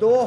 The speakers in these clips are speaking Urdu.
2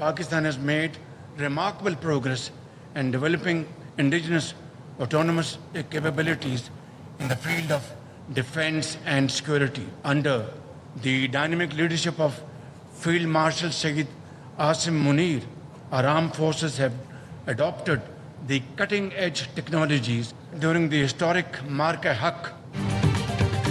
Pakistan has made remarkable progress in developing indigenous autonomous capabilities in the field of defense and security. Under the dynamic leadership of Field Marshal Sayyid Asim Munir, our armed forces have adopted the cutting-edge technologies during the historic Mark-e-Haq.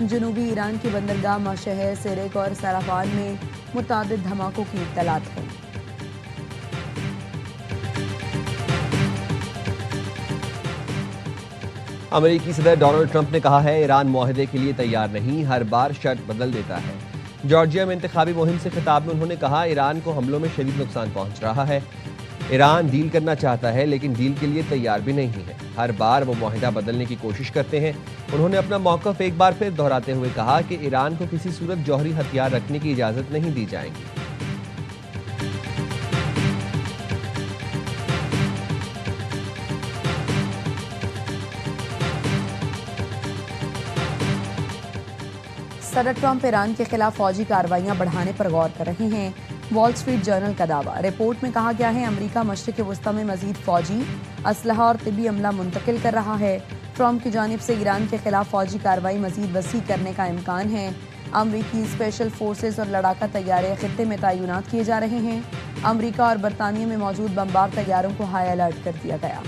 جنوبی ایران کی بندرگاہ مشہر سرک اور سرافان میں متعدد دھماکوں کی اطلاعات ہیں۔ امریکی صدر ڈونلڈ ٹرمپ نے کہا ہے ایران معاہدے کے لیے تیار نہیں، ہر بار شرط بدل دیتا ہے۔ جارجیا میں انتخابی مہم سے خطاب میں انہوں نے کہا ایران کو حملوں میں شدید نقصان پہنچ رہا ہے، ایران ڈیل کرنا چاہتا ہے لیکن ڈیل کے لیے تیار بھی نہیں ہے، ہر بار وہ معاہدہ بدلنے کی کوشش کرتے ہیں۔ انہوں نے اپنا موقف ایک بار پھر دہراتے ہوئے کہا کہ ایران کو کسی صورت جوہری ہتھیار رکھنے کی اجازت نہیں دی جائے گی۔ صدر ٹرمپ ایران کے خلاف فوجی کارروائیاں بڑھانے پر غور کر رہے ہیں، وال اسٹریٹ جرنل کا دعویٰ۔ رپورٹ میں کہا گیا ہے امریکہ مشرق وسطی میں مزید فوجی اسلحہ اور طبی عملہ منتقل کر رہا ہے۔ ٹرمپ کی جانب سے ایران کے خلاف فوجی کارروائی مزید وسیع کرنے کا امکان ہے۔ امریکی اسپیشل فورسز اور لڑاکا طیارے خطے میں تعینات کیے جا رہے ہیں۔ امریکہ اور برطانیہ میں موجود بمبار طیاروں کو ہائی الرٹ کر دیا گیا۔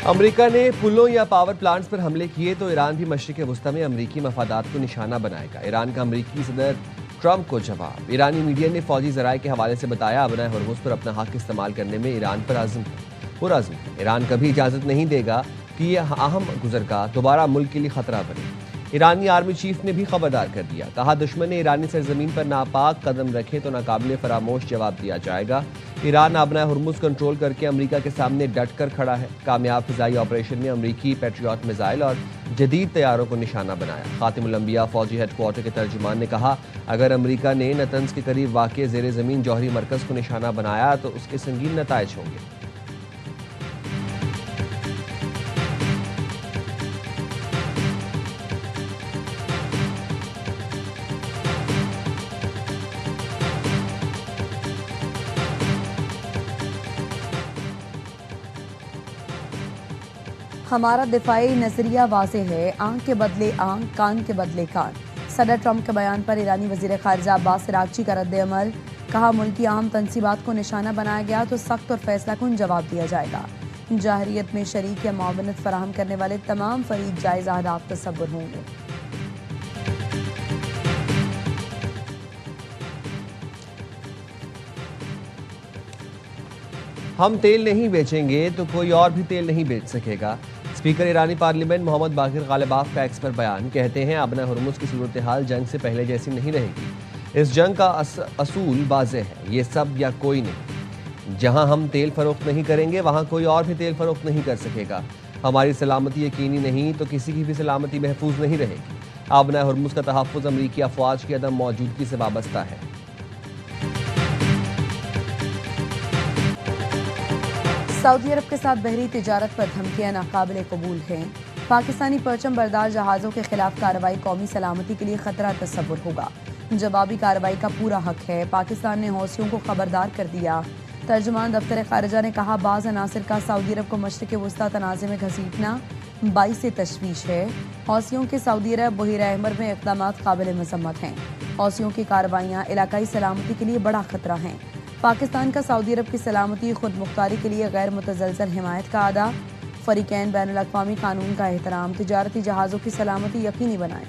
امریکہ نے پلوں یا پاور پلانٹس پر حملے کیے تو ایران بھی مشرق وسطی میں امریکی مفادات کو نشانہ بنائے گا۔ ایران کا امریکی صدر ٹرمپ کو جواب۔ ایرانی میڈیا نے فوجی ذرائع کے حوالے سے بتایا ابنۂ ہرمز پر اپنا حق استعمال کرنے میں ایران پر پرعزم ہے۔ ایران کبھی اجازت نہیں دے گا کہ یہ اہم گزرگاہ دوبارہ ملک کے لیے خطرہ بنے۔ ایرانی آرمی چیف نے بھی خبردار کر دیا، کہا دشمن نے ایرانی سرزمین پر ناپاک قدم رکھے تو ناقابل فراموش جواب دیا جائے گا۔ ایران ابنۂ ہرمز کنٹرول کر کے امریکہ کے سامنے ڈٹ کر کھڑا ہے۔ کامیاب فضائی آپریشن میں امریکی پیٹریوٹ میزائل اور جدید طیاروں کو نشانہ بنایا۔ خاتم الانبیاء فوجی ہیڈ کوارٹر کے ترجمان نے کہا اگر امریکہ نے نتنز کے قریب واقع زیر زمین جوہری مرکز کو نشانہ بنایا تو اس کے سنگین نتائج ہوں گے۔ ہمارا دفاعی نظریہ واضح ہے، آنکھ کے بدلے آنکھ، کان کے بدلے کان۔ صدر ٹرمپ کے بیان پر ایرانی وزیر خارجہ عباس اراغچی کا رد عمل، کہا ملک کی اہم تنصیبات کو نشانہ بنایا گیا تو سخت اور فیصلہ کن جواب دیا جائے گا۔ جارحیت میں شریک یا معاونت فراہم کرنے والے تمام فریق جائز اہداف تصور ہوں گے۔ ہم تیل نہیں بیچیں گے تو کوئی اور بھی تیل نہیں بیچ سکے گا۔ اسپیکر ایرانی پارلیمنٹ محمد باقر غالباف کا ایکس پر بیان، کہتے ہیں ابنۂ ہرمز کی صورتحال جنگ سے پہلے جیسی نہیں رہے گی۔ اس جنگ کا اصول واضح ہے، یہ سب یا کوئی نہیں۔ جہاں ہم تیل فروخت نہیں کریں گے وہاں کوئی اور بھی تیل فروخت نہیں کر سکے گا۔ ہماری سلامتی یقینی نہیں تو کسی کی بھی سلامتی محفوظ نہیں رہے گی۔ ابنۂ ہرمز کا تحفظ امریکی افواج کی عدم موجودگی سے وابستہ ہے۔ سعودی عرب کے ساتھ بحری تجارت پر دھمکیاں ناقابل قبول ہیں۔ پاکستانی پرچم بردار جہازوں کے خلاف کارروائی قومی سلامتی کے لیے خطرہ تصور ہوگا۔ جوابی کارروائی کا پورا حق ہے، پاکستان نے حوثیوں کو خبردار کر دیا۔ ترجمان دفتر خارجہ نے کہا بعض عناصر کا سعودی عرب کو مشرق وسطی تنازع میں گھسیٹنا باعث تشویش ہے۔ حوثیوں کے سعودی عرب بحیرہ احمر میں اقدامات قابل مذمت ہیں۔ حوثیوں کی کارروائیاں علاقائی سلامتی کے لیے بڑا خطرہ ہیں۔ پاکستان کا سعودی عرب کی سلامتی خود مختاری کے لیے غیر متزلزل حمایت کا اعادہ۔ فریقین بین الاقوامی قانون کا احترام، تجارتی جہازوں کی سلامتی یقینی بنائیں۔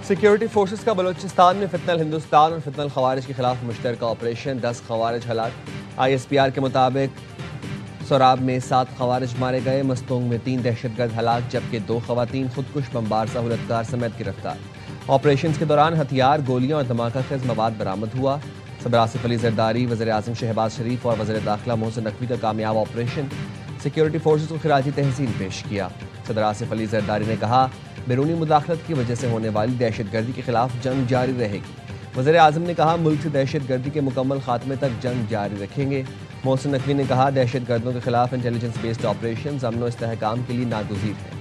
سیکیورٹی فورسز کا بلوچستان میں فتنہ الہندوستان اور فتنہ الخوارج کے خلاف مشترکہ آپریشن، 10 خوارج ہلاک۔ ISPR کے مطابق سوراب میں 7 خوارج مارے گئے، مستونگ میں 3 دہشت گرد ہلاک جبکہ 2 خواتین خودکش بمبار سہولت کار سمیت گرفتار۔ آپریشنز کے دوران ہتھیار، گولیاں اور دھماکہ خیز مواد برآمد ہوا۔ صدر آصف علی زرداری، وزیر اعظم شہباز شریف اور وزیر داخلہ محسن نقوی کا کامیاب آپریشن، سیکیورٹی فورسز کو خراج تحسین پیش کیا۔ صدر آصف علی زرداری نے کہا بیرونی مداخلت کی وجہ سے ہونے والی دہشت گردی کے خلاف جنگ جاری رہے گی۔ وزیر اعظم نے کہا ملک سے دہشت گردی کے مکمل خاتمے تک جنگ جاری رکھیں گے۔ محسن نقوی نے کہا دہشت گردوں کے خلاف انٹیلیجنس بیسڈ آپریشنز امن و استحکام کے لیے ناگزیر ہیں۔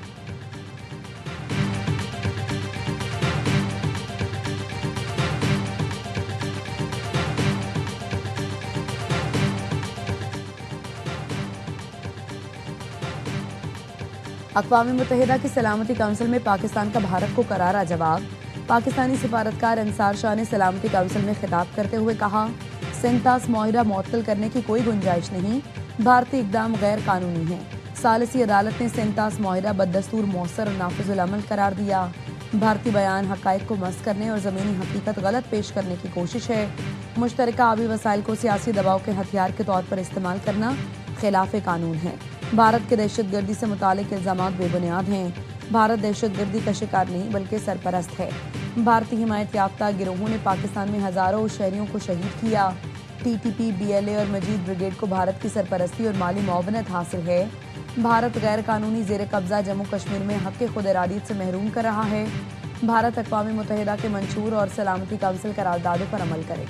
اقوام متحدہ کی سلامتی کونسل میں پاکستان کا بھارت کو کرارا جواب. پاکستانی سفارتکار انصار شاہ نے سلامتی کونسل میں خطاب کرتے ہوئے کہا، سینتاس معاہدہ معطل کرنے کی کوئی گنجائش نہیں، بھارتی اقدام غیر قانونی ہے. ثالثی عدالت نے سینتاس معاہدہ بددستور مؤثر اور نافذ العمل قرار دیا. بھارتی بیان حقائق کو مسخ کرنے اور زمینی حقیقت غلط پیش کرنے کی کوشش ہے. مشترکہ آبی وسائل کو سیاسی دباؤ کے ہتھیار کے طور پر استعمال کرنا خلاف قانون ہے. بھارت کے دہشت گردی سے متعلق الزامات بے بنیاد ہیں. بھارت دہشت گردی کا شکار نہیں بلکہ سرپرست ہے. بھارتی حمایت یافتہ گروہوں نے پاکستان میں ہزاروں شہریوں کو شہید کیا. T T P, B L A اور مجید بریگیڈ کو بھارت کی سرپرستی اور مالی معاونت حاصل ہے. بھارت غیر قانونی زیر قبضہ جموں کشمیر میں حق خود ارادیت سے محروم کر رہا ہے. بھارت اقوام متحدہ کے منشور اور سلامتی کونسل قراردادوں پر عمل کرے.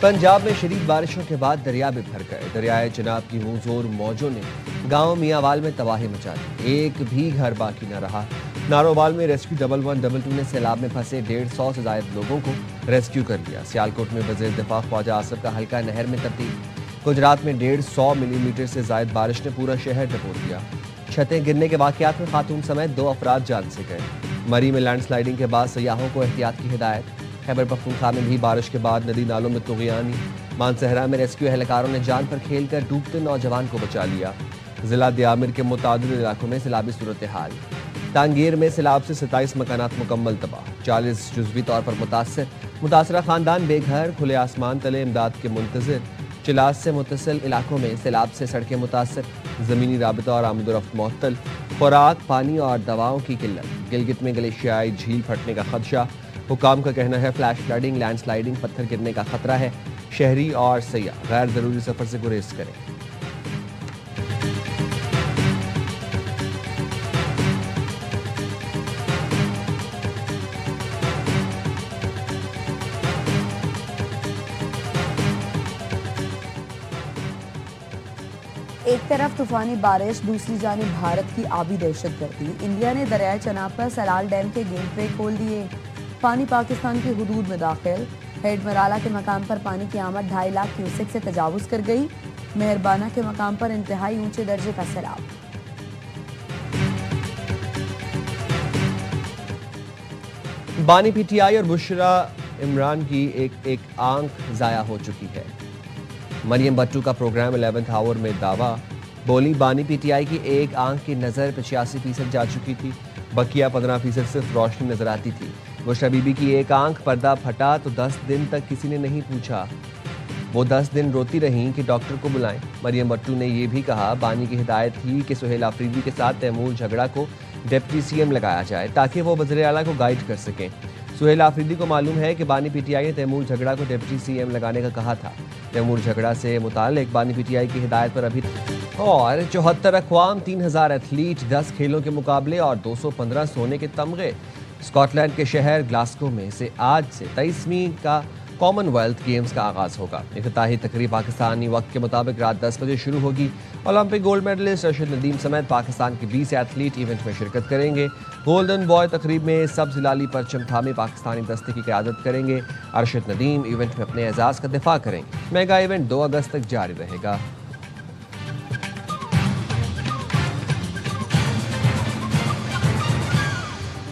پنجاب میں شدید بارشوں کے بعد دریا بھی بھر گئے. دریائے چناب کی منہ زور موجوں نے گاؤں میاںوال میں تباہی مچا دی. ایک بھی گھر باقی نہ رہا. نارووال میں ریسکیو 1112 نے سیلاب میں پھنسے 150 سے زائد لوگوں کو ریسکیو کر لیا. سیالکوٹ میں وزیر دفاع خواجہ آصف کا حلقہ نہر میں تبدیل. گجرات میں 150 ملی میٹر سے زائد بارش نے پورا شہر ڈبو دیا. چھتیں گرنے کے واقعات میں خاتون سمیت 2 افراد جان سے گئے. مری میں لینڈ سلائیڈنگ کے بعد سیاحوں کو احتیاط کی ہدایت. خیبر پختونخوا میں بھی بارش کے بعد ندی نالوں میں طغیانی. مانسہرہ میں ریسکیو اہلکاروں نے جان پر کھیل کر ڈوبتے نوجوان کو بچا لیا. ضلع دیامر کے متعدد علاقوں میں سیلابی صورتحال. تانگیر میں سیلاب سے 27 مکانات مکمل تباہ. 40 جزوی طور پر متاثرہ خاندان بے گھر. کھلے آسمان تلے امداد کے منتظر. چلاس سے متصل علاقوں میں سیلاب سے سڑکیں متاثر. زمینی رابطہ اور آمد و رفت معطل. خوراک، پانی اور دواؤں کی قلت. گلگت میں گلیشیائی جھیل پھٹنے کا خدشہ. حکام کا کہنا ہے فلیش فلڈنگ، لینڈ سلائیڈنگ، پتھر گرنے کا خطرہ ہے. شہری اور سیاح غیر ضروری سفر سے گریز کریں. ایک طرف طوفانی بارش، دوسری جانب بھارت کی آبی دہشت گردی. انڈیا نے دریائے چناب پر سلال ڈیم کے گیٹ وے کھول دیے. پانی پاکستان کی حدود میں داخل. ہیڈ مرالہ کے مقام پر پانی کی آمد 2.5 لاکھ کیوسک سے تجاوز کر گئی. مہربانہ کے مقام پر انتہائی اونچے درجے کا سیلاب. بانی پی ٹی آئی اور بشرا عمران کی ایک آنکھ ضائع ہو چکی ہے. مریم بٹو کا پروگرام 11th آور میں دعویٰ. بولی بانی پی ٹی آئی کی ایک آنکھ کی نظر 85% جا چکی تھی، بقیہ 15% صرف روشنی نظر آتی تھی. بشرا بی بی کی ایک آنکھ پردہ پھٹا تو 10 دن تک کسی نے نہیں پوچھا. وہ 10 دن روتی رہیں کہ ڈاکٹر کو بلائیں. مریم بٹو نے یہ بھی کہا بانی کی ہدایت تھی کہ سہیل آفریدی کے ساتھ تیمور جھگڑا کو ڈپٹی سی ایم لگایا جائے تاکہ وہ وزیر اعلیٰ کو گائیڈ کر سکیں. سہیل آفریدی کو معلوم ہے کہ بانی پی ٹی آئی نے تیمور جھگڑا کو ڈپٹی سی ایم لگانے کا کہا تھا. تیمور جھگڑا سے متعلق بانی پی ٹی آئی کی ہدایت پر ابھی اور 74 اقوام، 3000 ایتھلیٹ، 10 کھیلوں کے مقابلے اور 215 سونے کے تمغے. اسکاٹ لینڈ کے شہر گلاسکو میں سے آج سے 23ویں کا کامن ویلتھ گیمز کا آغاز ہوگا. افتتاحی تقریب پاکستانی وقت کے مطابق رات 10 بجے شروع ہوگی. Olympic gold medallist Arshad Nadeem سمیت پاکستان کے 20 ایتھلیٹ ایونٹ میں شرکت کریں گے. گولڈن بوائے تقریب میں سبز ہلالی پرچم تھامے پاکستانی دستے کی قیادت کریں گے. ارشد ندیم ایونٹ میں اپنے اعزاز کا دفاع کریں گے. میگا ایونٹ 2 اگست تک جاری رہے گا.